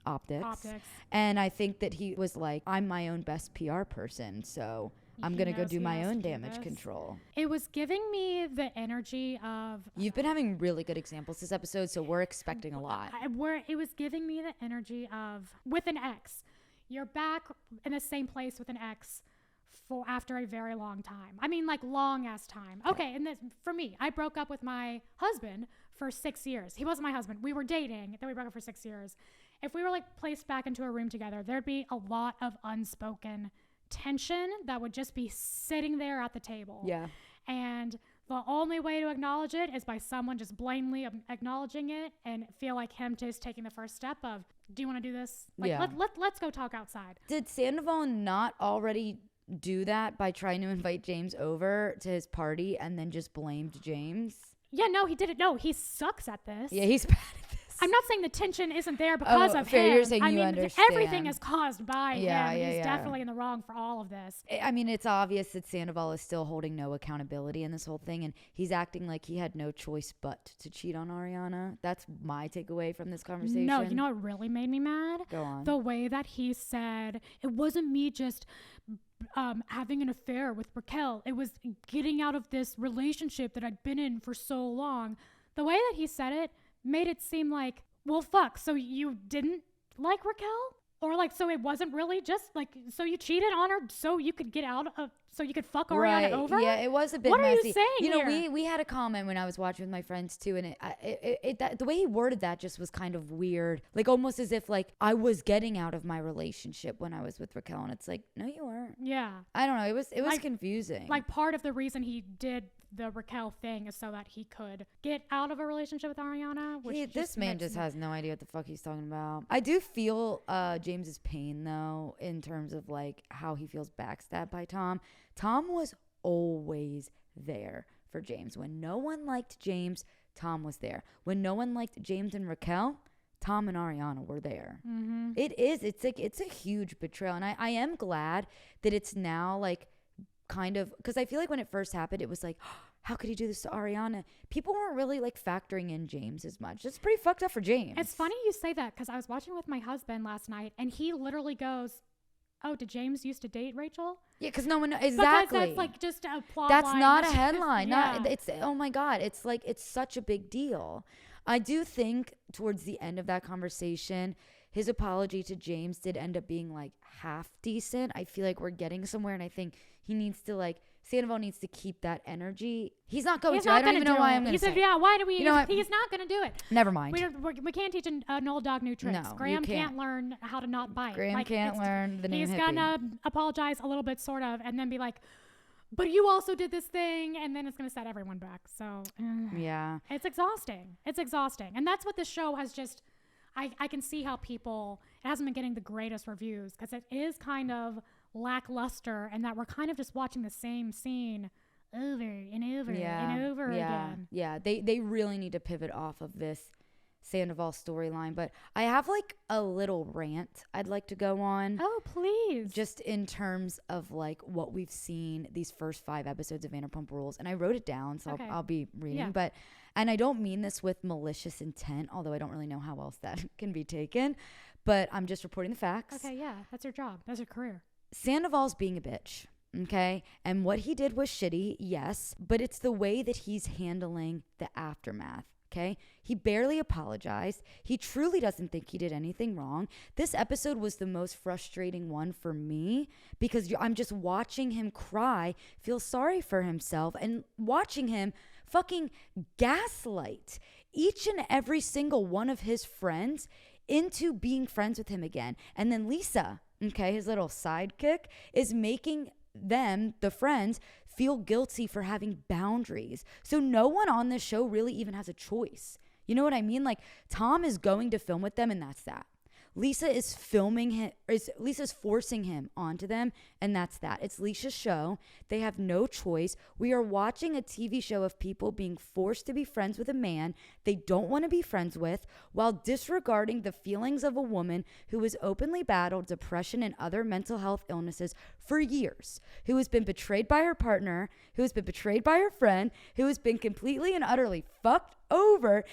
optics. And I think that he was like, I'm my own best PR person. So I'm going to go do my own damage control. It was giving me the energy of... You've been having really good examples this episode, so we're expecting a lot. It was giving me the energy of, with an ex, you're back in the same place with an ex for after a very long time. I mean, like long ass time. Okay, and this, for me, I broke up with my husband for 6 years. He wasn't my husband. We were dating, then we broke up for 6 years. If we were like placed back into a room together, there'd be a lot of unspoken tension that would just be sitting there at the table. Yeah. And the only way to acknowledge it is by someone just blatantly acknowledging it and feel like him just taking the first step of, do you want to do this? Like, let's go talk outside. Did Sandoval not already do that by trying to invite James over to his party and then just blamed James? Yeah, no, he didn't. No, he sucks at this. Yeah, he's bad at this. I'm not saying the tension isn't there because of fair. him. You're saying understand. Everything is caused by him. He's definitely in the wrong for all of this. I mean, it's obvious that Sandoval is still holding no accountability in this whole thing, and he's acting like he had no choice but to cheat on Ariana. That's my takeaway from this conversation. No, you know what really made me mad? Go on. The way that he said, it wasn't me just having an affair with Raquel. It was getting out of this relationship that I'd been in for so long. The way that he said it made it seem like, well, fuck, so you didn't like Raquel? Or like, so it wasn't really just like, so you cheated on her so you could get out of, so you could fuck Ariana over? Yeah, it was a bit messy. What are you saying here? We had a comment when I was watching with my friends too, and the way he worded that just was kind of weird. Like almost as if like I was getting out of my relationship when I was with Raquel, and it's like, no, you weren't. Yeah. I don't know. It was like, confusing. Like part of the reason he did the Raquel thing is so that he could get out of a relationship with Ariana. This man just has no idea what the fuck he's talking about. I do feel James's pain though, in terms of like how he feels backstabbed by Tom. Tom was always there for James. When no one liked James, Tom was there. When no one liked James and Raquel, Tom and Ariana were there. Mm-hmm. It's a huge betrayal. And I am glad that it's now like kind of, because I feel like when it first happened, it was like, how could he do this to Ariana? People weren't really like factoring in James as much. It's pretty fucked up for James. It's funny you say that because I was watching with my husband last night and he literally goes, oh, did James used to date Rachel? Yeah, because no one knows. Exactly. Because that's like just a plot That's line. not a headline. Yeah. It's, oh my God. It's like, it's such a big deal. I do think towards the end of that conversation, his apology to James did end up being like half decent. I feel like we're getting somewhere, and I think he needs to like, Sandoval needs to keep that energy. He's not going to. I don't even know why I'm going to say. He said, yeah, why do we? You know what? He's not going to do it. Never mind. We can't teach an old dog new tricks. No, Graham can't learn how to not bite. Graham can't learn the name Hippie. He's going to apologize a little bit, sort of, and then be like, but you also did this thing, and then it's going to set everyone back. So, yeah. It's exhausting. It's exhausting. And that's what the show has just, I can see how it hasn't been getting the greatest reviews because it is kind of lackluster and that we're kind of just watching the same scene over and over and over again. Yeah, they really need to pivot off of this Sandoval storyline. But I have like a little rant I'd like to go on. Oh, please. Just in terms of like what we've seen these first 5 episodes of Vanderpump Rules. And I wrote it down, so okay. I'll be reading. Yeah. And I don't mean this with malicious intent, although I don't really know how else that can be taken. But I'm just reporting the facts. Okay, yeah, that's your job. That's your career. Sandoval's being a bitch. Okay. And what he did was shitty, yes, but it's the way that he's handling the aftermath. Okay. He barely apologized. He truly doesn't think he did anything wrong. This episode was the most frustrating one for me because I'm just watching him cry, feel sorry for himself, and watching him fucking gaslight each and every single one of his friends into being friends with him again. And then Lisa, okay, his little sidekick, is making them, the friends, feel guilty for having boundaries. So no one on this show really even has a choice. You know what I mean? Like, Tom is going to film with them, and that's that. Lisa is Lisa's forcing him onto them, and that's that. It's Lisa's show. They have no choice. We are watching a TV show of people being forced to be friends with a man they don't want to be friends with, while disregarding the feelings of a woman who has openly battled depression and other mental health illnesses for years, who has been betrayed by her partner, who has been betrayed by her friend, who has been completely and utterly fucked over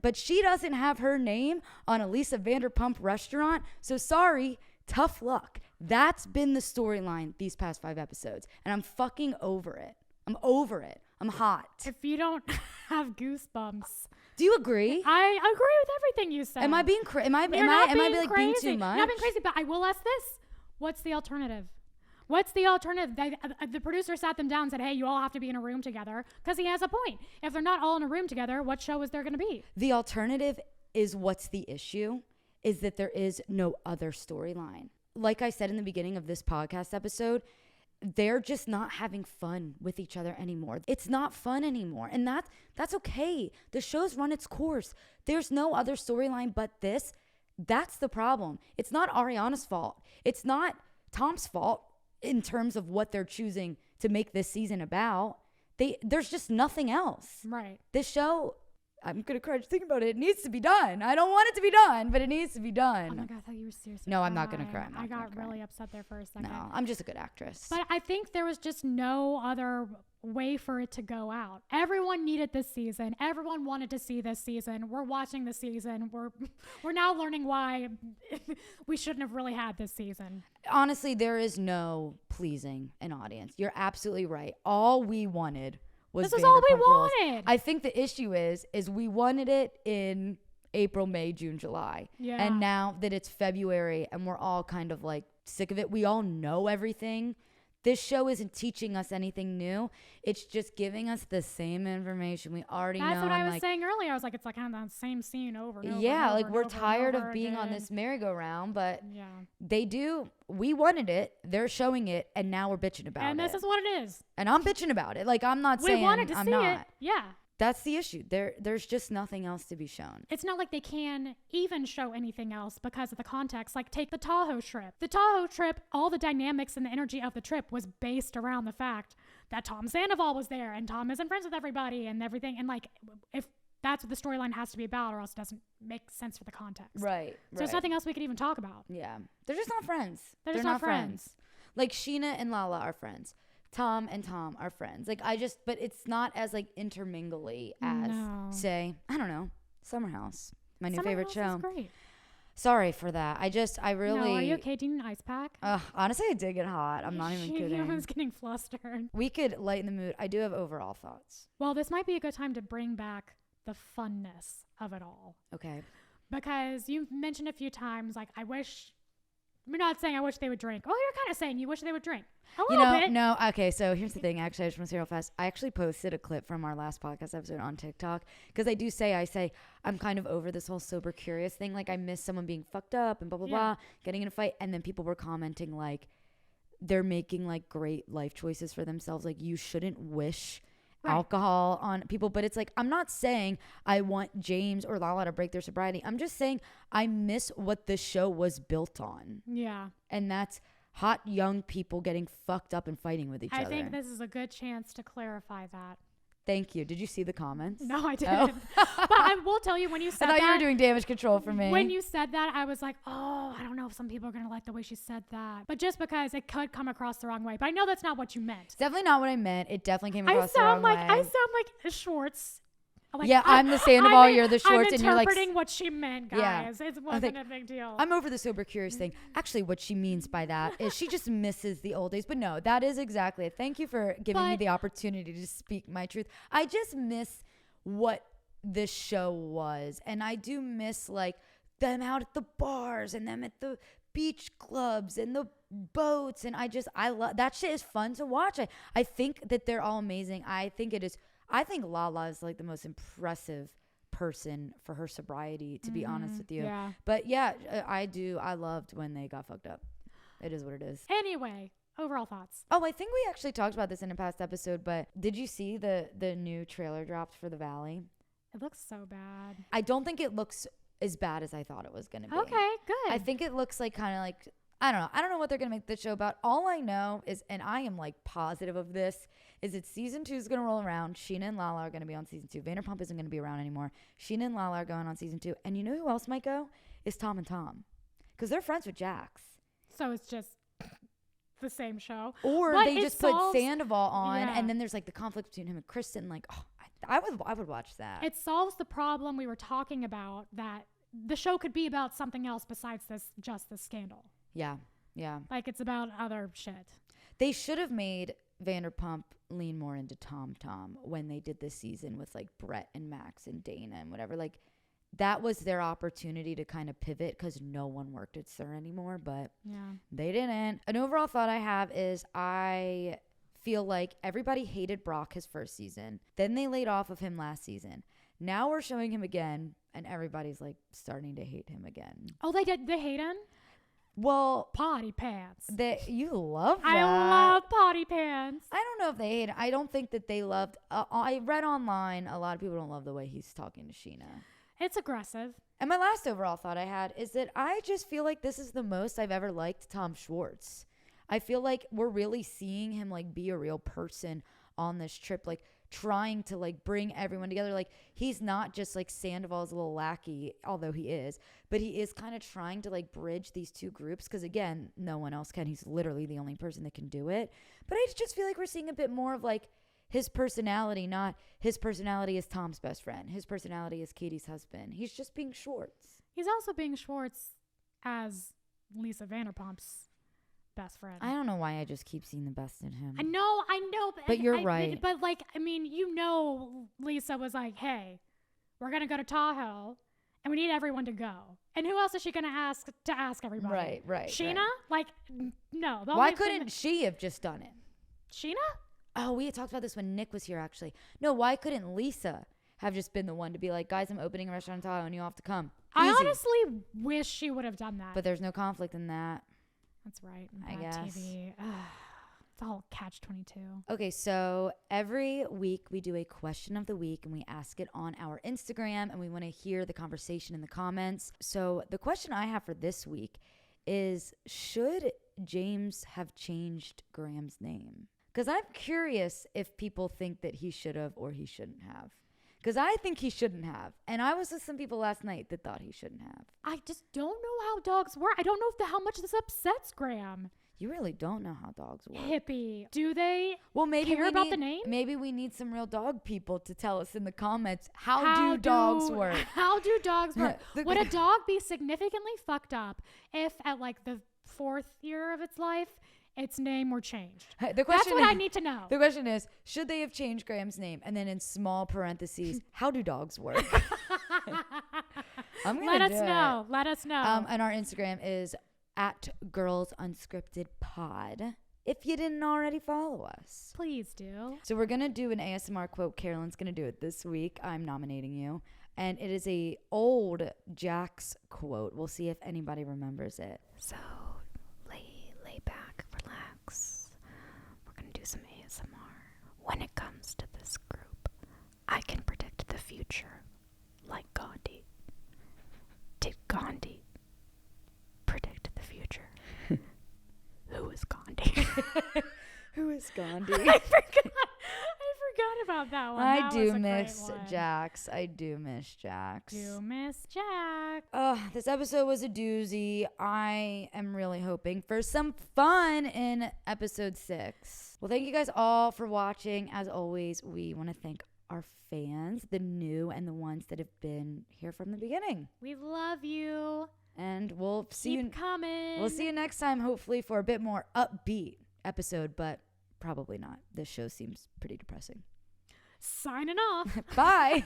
but she doesn't have her name on a Lisa Vanderpump restaurant. So sorry, tough luck. That's been the storyline these past 5 episodes. And I'm fucking over it. I'm over it. I'm hot. If you don't have goosebumps. Do you agree? I agree with everything you said. Am I being crazy? Am I being too much? You're not being crazy, but I will ask this. What's the alternative? What's the alternative? The producer sat them down and said, hey, you all have to be in a room together, because he has a point. If they're not all in a room together, what show is there going to be? The alternative is what's the issue is that there is no other storyline. Like I said in the beginning of this podcast episode, they're just not having fun with each other anymore. It's not fun anymore. And that's okay. The show's run its course. There's no other storyline but this. That's the problem. It's not Ariana's fault. It's not Tom's fault. In terms of what they're choosing to make this season about, there's just nothing else. Right. This show, I'm gonna cry just thinking about it. It needs to be done. I don't want it to be done, but it needs to be done. Oh my God, I thought you were serious. No, I'm not gonna cry. I got really upset there for a second. No, I'm just a good actress. But I think there was just no other way for it to go out. Everyone needed this season. Everyone wanted to see this season. We're watching the season. We're now learning why we shouldn't have really had this season. Honestly, there is no pleasing an audience. You're absolutely right. All we wanted was this was all we Rules. wanted. I think the issue is we wanted it in April, May, June, July. Yeah. And now that it's February and we're all kind of like sick of it, we all know everything. This show isn't teaching us anything new. It's just giving us the same information we already know. That's what I was saying earlier. I was like, it's like kind of the same scene over and over. Yeah, and like over we're and over tired and over of being on again. this merry-go-round, but yeah, they do. We wanted it. They're showing it, and now we're bitching about it. And this is what it is. And I'm bitching about it. Like, I'm not saying we wanted to I'm see not. it. Yeah. That's the issue. There's just nothing else to be shown. It's not like they can even show anything else because of the context. Like, take the Tahoe trip. The Tahoe trip, all the dynamics and the energy of the trip was based around the fact that Tom Sandoval was there and Tom isn't friends with everybody and everything. And like, if that's what the storyline has to be about, or else it doesn't make sense for the context. Right. So there's nothing else we could even talk about. Yeah. They're just not friends. They're just not friends. Like, Scheana and Lala are friends. Tom and Tom are friends. Like, but it's not as like intermingly as say, I don't know, Summer House, my new favorite show. Is great. Sorry for that. I really. No, are you okay? Do you need an ice pack? Honestly, I did get hot. I'm not even kidding. I was getting flustered. We could lighten the mood. I do have overall thoughts. Well, this might be a good time to bring back the funness of it all. Okay. Because you've mentioned a few times, like, we're not saying I wish they would drink. Oh, you're kind of saying you wish they would drink. A little bit. No. Okay, so here's the thing. Actually, I just want to say real fast. I actually posted a clip from our last podcast episode on TikTok because I say I'm kind of over this whole sober curious thing. Like, I miss someone being fucked up and blah, blah, blah, getting in a fight. And then people were commenting, like, they're making, like, great life choices for themselves. Like, you shouldn't wish alcohol on people. But it's like, I'm not saying I want James or Lala to break their sobriety. I'm just saying I miss what the show was built on. Yeah. And that's hot young people getting fucked up and fighting with each other. I think this is a good chance to clarify that. Thank you. Did you see the comments? No, I didn't. But I will tell you, when you said that. I thought you were doing damage control for me. When you said that, I was like, oh, I don't know if some people are going to like the way she said that. But just because it could come across the wrong way. But I know that's not what you meant. It's definitely not what I meant. It definitely came across the wrong way. I sound like Schwartz. Like, yeah, I'm the Sandoval, you're the Schwartz, and you're like... I'm interpreting what she meant, guys. Yeah. It wasn't a big deal. I'm over the sober curious thing. Actually, what she means by that is she just misses the old days. But no, that is exactly it. Thank you for giving me the opportunity to speak my truth. I just miss what this show was. And I do miss, like, them out at the bars and them at the beach clubs and the boats. And I love... That shit is fun to watch. I think that they're all amazing. I think Lala is like the most impressive person for her sobriety, to be honest with you. Yeah. But yeah, I loved when they got fucked up. It is what it is. Anyway, overall thoughts. Oh, I think we actually talked about this in a past episode, but did you see the new trailer dropped for The Valley? It looks so bad. I don't think it looks as bad as I thought it was going to be. Okay, good. I think it looks like kind of like, I don't know what they're going to make the show about. All I know is, and I am like positive of this, is that season 2 is going to roll around. Scheana and Lala are going to be on season 2. Vanderpump isn't going to be around anymore. Scheana and Lala are going on season 2. And you know who else might go? Is Tom and Tom. Because they're friends with Jax. So it's just the same show. Or they just put Sandoval on, and then there's like the conflict between him and Kristen. Like, oh, I would watch that. It solves the problem we were talking about, that the show could be about something else besides just this scandal. Yeah. Like, it's about other shit. They should have made Vanderpump lean more into Tom when they did this season with like Brett and Max and Dana and whatever. Like, that was their opportunity to kind of pivot because no one worked at SUR anymore, but they didn't. An overall thought I have is I feel like everybody hated Brock his first season. Then they laid off of him last season. Now we're showing him again, and everybody's like starting to hate him again. Oh, they did? They hate him? Well, potty pants. You love that. I love potty pants. I don't know if they hate it. I don't think that they loved. I read online a lot of people don't love the way he's talking to Scheana. It's aggressive. And my last overall thought I had is that I just feel like this is the most I've ever liked Tom Schwartz. I feel like we're really seeing him like be a real person on this trip, like trying to like bring everyone together. Like, he's not just like Sandoval's little lackey, although he is, but he is kind of trying to like bridge these two groups because, again, no one else can. He's literally the only person that can do it. But I just feel like we're seeing a bit more of like his personality, not his personality as Tom's best friend, his personality as Katie's husband. He's just being Schwartz. He's also being Schwartz as Lisa Vanderpump's best friend. I don't know why I just keep seeing the best in him. I know. But you're right. But like, I mean, Lisa was like, hey, we're going to go to Tahoe and we need everyone to go. And who else is she going to ask everybody? Right. Scheana? Right. Like, no. Why couldn't she have just done it? Scheana? Oh, we had talked about this when Nick was here, actually. No, why couldn't Lisa have just been the one to be like, guys, I'm opening a restaurant in Tahoe and you all have to come? Easy. I honestly wish she would have done that. But there's no conflict in that. That's right. I guess. TV. the whole catch-22. Okay, so every week we do a question of the week and we ask it on our Instagram, and we want to hear the conversation in the comments. So the question I have for this week is, should James have changed Graham's name? Because I'm curious if people think that he should have or he shouldn't have. Because I think he shouldn't have. And I was with some people last night that thought he shouldn't have. I just don't know how dogs work. I don't know how much this upsets Graham. You really don't know how dogs work. Hippie. Do they maybe care about the name? Maybe we need some real dog people to tell us in the comments, how do dogs work? How do dogs work? Would a dog be significantly fucked up if at like the 4th year of its life, its name were changed? The question That's what I need to know. The question is, should they have changed Graham's name? And then in small parentheses, how do dogs work? Let us know. Let us know. And our Instagram is @girlsunscriptedpod. If you didn't already follow us. Please do. So we're going to do an ASMR quote. Carolyn's going to do it this week. I'm nominating you. And it is a old Jax quote. We'll see if anybody remembers it. So lay back, relax. We're going to do some ASMR. When it comes to this group, I can predict the future like Gandhi. Did Gandhi predict the future? Who is Gandhi? Who is Gandhi? I forgot about that one. I do miss Jax. I do miss Jax. Oh, this episode was a doozy. I am really hoping for some fun in episode 6. Well, thank you guys all for watching. As always, we want to thank our fans, the new and the ones that have been here from the beginning. We love you. And we'll see you coming. We'll see you next time, hopefully for a bit more upbeat episode, but probably not. This show seems pretty depressing. Signing off. Bye.